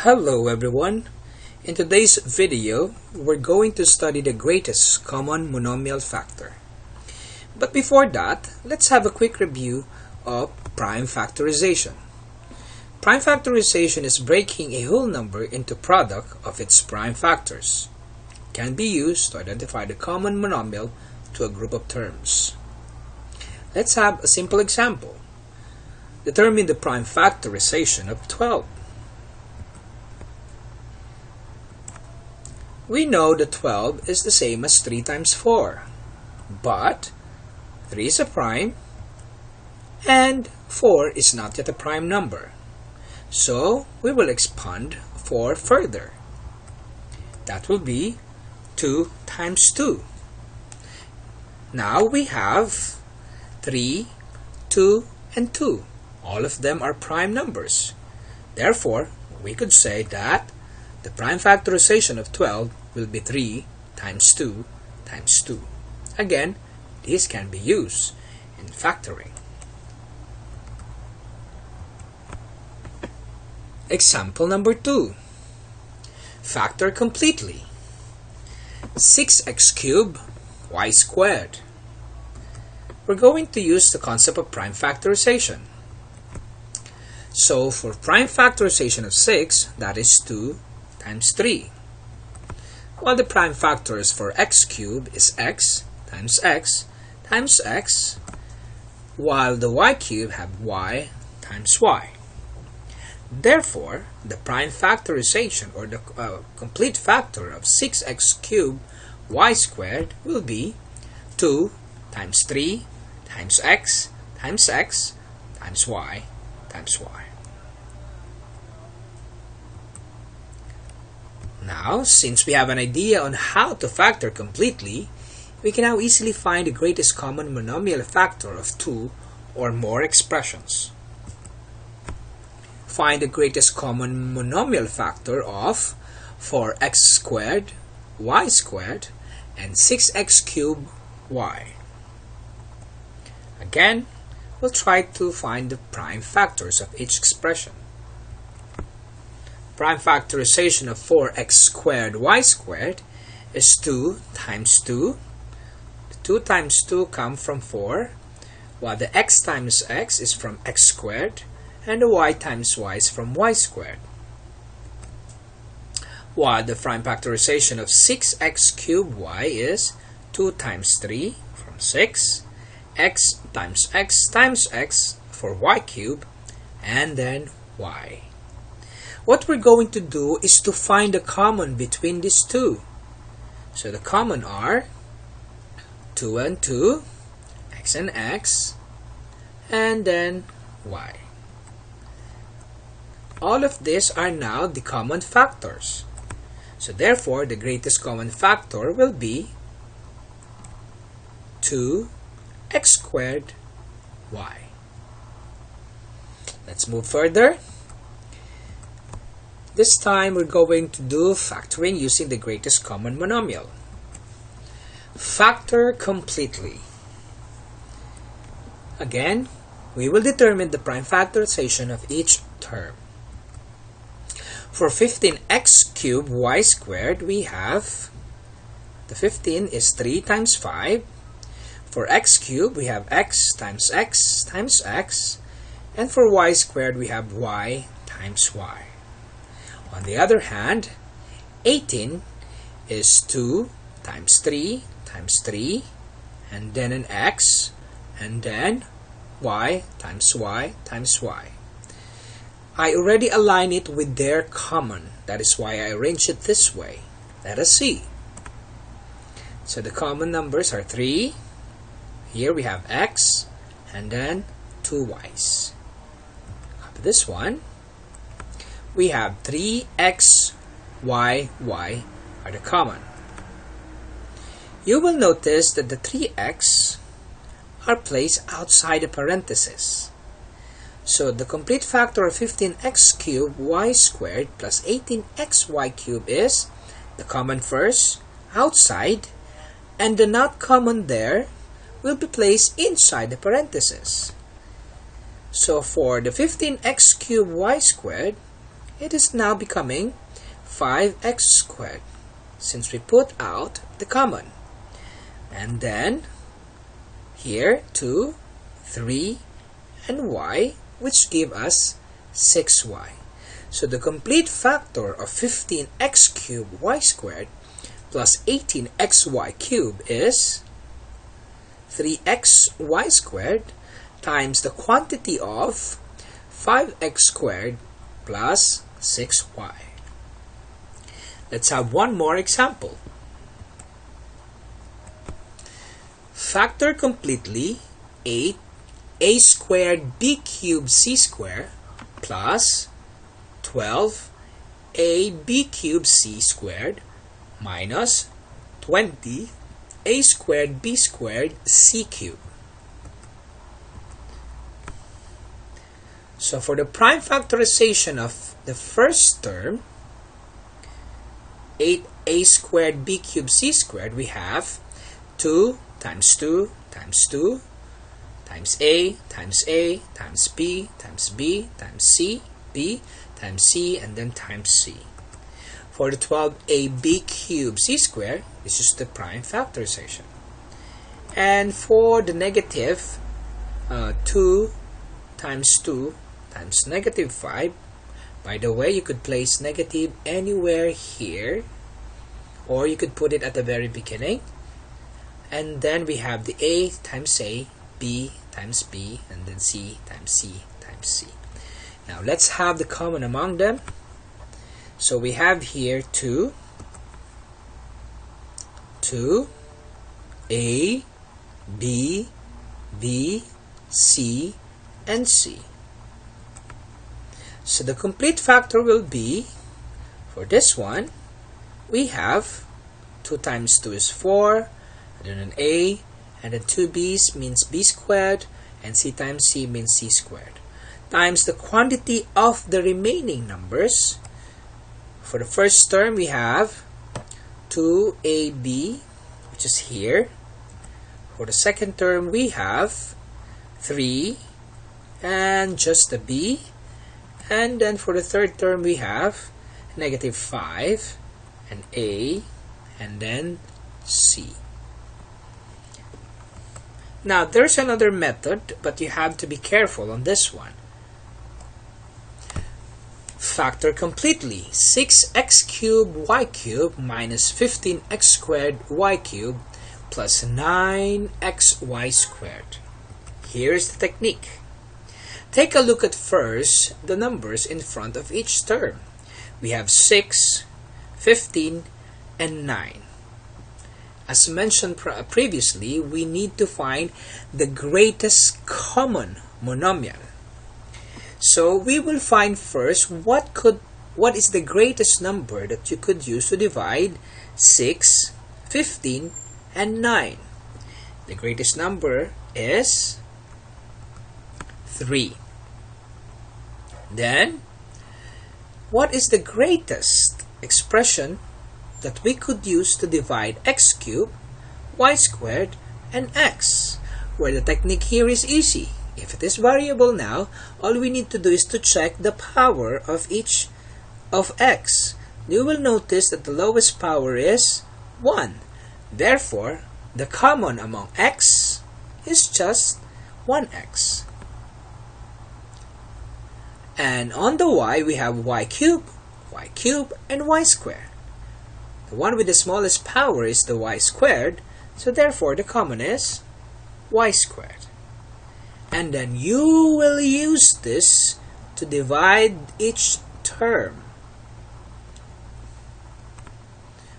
Hello everyone. In today's video, we're going to study the greatest common monomial factor. But before that, let's have a quick review of prime factorization. Prime factorization is breaking a whole number into product of its prime factors. It can be used to identify the common monomial to a group of terms. Let's have a simple example. Determine the prime factorization of 12. We know that 12 is the same as 3 times 4, but 3 is a prime and 4 is not yet a prime number. So we will expand 4 further. That will be 2 times 2. Now we have 3, 2, and 2. All of them are prime numbers. Therefore, we could say that the prime factorization of 12 will be 3 times 2 times 2. Again, this can be used in factoring. Example number 2. Factor completely. 6x cubed y squared. We're going to use the concept of prime factorization. So for prime factorization of 6, that is 2 times 3. While the prime factors for x cubed is x times x times x, while the y cubed have y times y. Therefore, the prime factorization or the complete factor of 6x cubed y squared will be 2 times 3 times x times x times y times y. Now, since we have an idea on how to factor completely, we can now easily find the greatest common monomial factor of 2 or more expressions. Find the greatest common monomial factor of 4x squared, y squared, and 6x cubed y. Again, we'll try to find the prime factors of each expression. Prime factorization of 4x squared y squared is 2 times 2. The 2 times 2 come from 4, while the x times x is from x squared, and the y times y is from y squared. While the prime factorization of 6x cubed y is 2 times 3 from 6, x times x for y cubed, and then y. What we're going to do is to find the common between these two. So the common are 2 and 2, x and x, and then y. All of these are now the common factors. So therefore, the greatest common factor will be 2x squared y. Let's move further. This time we're going to do factoring using the greatest common monomial. Factor completely. Again, we will determine the prime factorization of each term. For 15x cubed y squared, we have the 15 is 3 times 5. For x cubed, we have x times x times x. And for y squared, we have y times y. On the other hand, 18 is 2 times 3 times 3, and then an x, and then y times y times y. I already align it with their common. That is why I arrange it this way. Let us see. So the common numbers are 3. Here we have x, and then 2 y's. Copy this one. We have 3x, y, y are the common. You will notice that the 3x are placed outside the parenthesis. So the complete factor of 15x cubed y squared plus 18xy cubed is the common first, outside, and the not common there will be placed inside the parenthesis. So for the 15x cubed y squared, it is now becoming 5x squared since we put out the common. And then here 2, 3, and y, which give us 6y. So the complete factor of 15x cubed y squared plus 18xy cubed is 3xy squared times the quantity of 5x squared plus 6y. Let's have one more example. Factor completely 8a squared b cubed c squared plus 12a b cubed c squared minus 20 a squared b squared c cubed. So for the prime factorization of the first term, 8a squared b cubed c squared, we have 2 times 2 times 2 times a times a times b times b times c, b times c, and then times c. For the 12ab cubed c squared, this is the prime factorization. And for the negative 2 times 2 times negative 5, by the way, you could place negative anywhere here, or you could put it at the very beginning. And then we have the a times a, b times b, and then c times c times c. Now let's have the common among them. So we have here 2, a, b, b, c, and c. So the complete factor will be, for this one, we have 2 times 2 is 4, and then an a, and then 2 b's means b squared, and c times c means c squared, times the quantity of the remaining numbers. For the first term, we have 2ab, which is here. For the second term, we have 3 and just a b. And then for the third term, we have negative 5 and a, and then c. Now, there's another method, but you have to be careful on this one. Factor completely 6x cubed y cubed minus 15x squared y cubed plus 9xy squared. Here's the technique. Take a look at first the numbers in front of each term. We have 6, 15, and 9. As mentioned previously, we need to find the greatest common monomial. So we will find first what is the greatest number that you could use to divide 6, 15, and 9. The greatest number is 3. Then, what is the greatest expression that we could use to divide x cubed, y squared, and x? Where the technique here is easy. If it is variable now, all we need to do is to check the power of each of x. You will notice that the lowest power is 1. Therefore, the common among x is just 1x. And on the y, we have y cubed, and y squared. The one with the smallest power is the y squared, so therefore the common is y squared. And then you will use this to divide each term.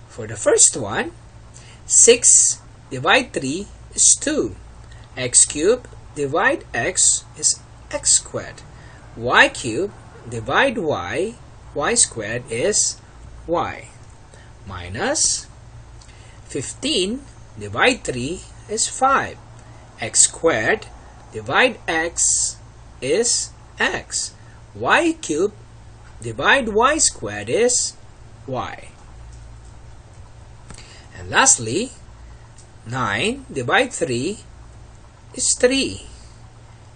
For the first one, 6 divide 3 is 2. X cubed divide x is x squared. Y cubed divide y squared is y. Minus 15 divide 3 is 5. X squared divide x is x. Y cubed divide y squared is y. And lastly, 9 divide 3 is 3.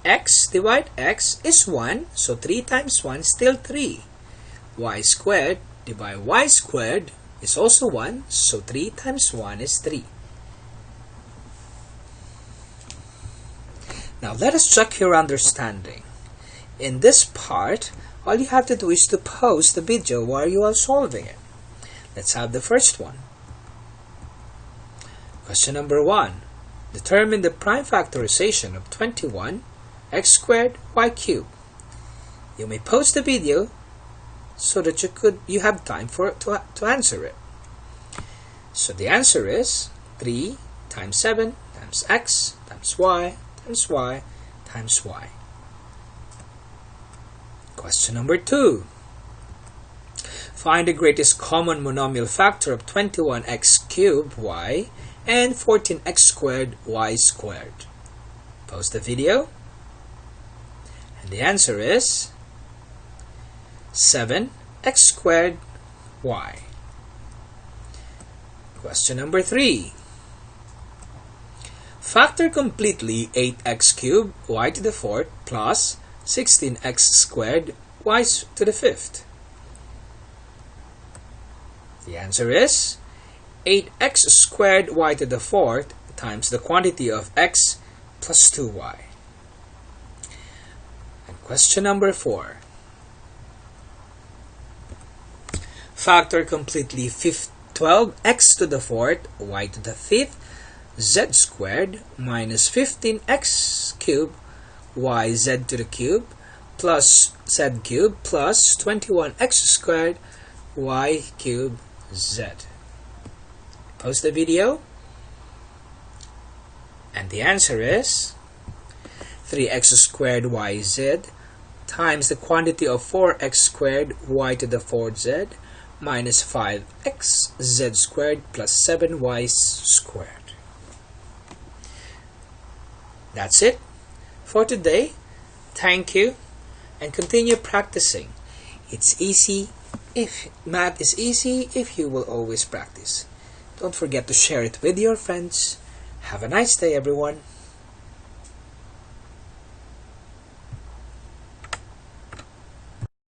X divide x is 1, so 3 times 1 is still 3. y squared divided by y squared is also 1, so 3 times 1 is 3. Now let us check your understanding. In this part, all you have to do is to pause the video while you are solving it. Let's have the first one. Question number 1. Determine the prime factorization of 21 x squared y cubed. You may pause the video so that you have time to answer it. So the answer is 3 times 7 times x times y times y times y. Question number 2. Find the greatest common monomial factor of 21x cubed y and 14x squared y squared. Pause the video. And the answer is 7x squared y. Question number 3. Factor completely 8x cubed y to the 4th plus 16x squared y to the 5th. The answer is 8x squared y to the 4th times the quantity of x plus 2y. And question number 4. Factor completely 12x to the 4th y to the 5th z squared minus 15x cubed y z to the cube plus z cubed plus 21x squared y cubed z. Pause the video. And the answer is 3x squared yz times the quantity of 4x squared y to the 4th z minus 5x z squared plus 7y squared. That's it for today. Thank you and continue practicing. It's easy if math is easy if you will always practice. Don't forget to share it with your friends. Have a nice day, everyone.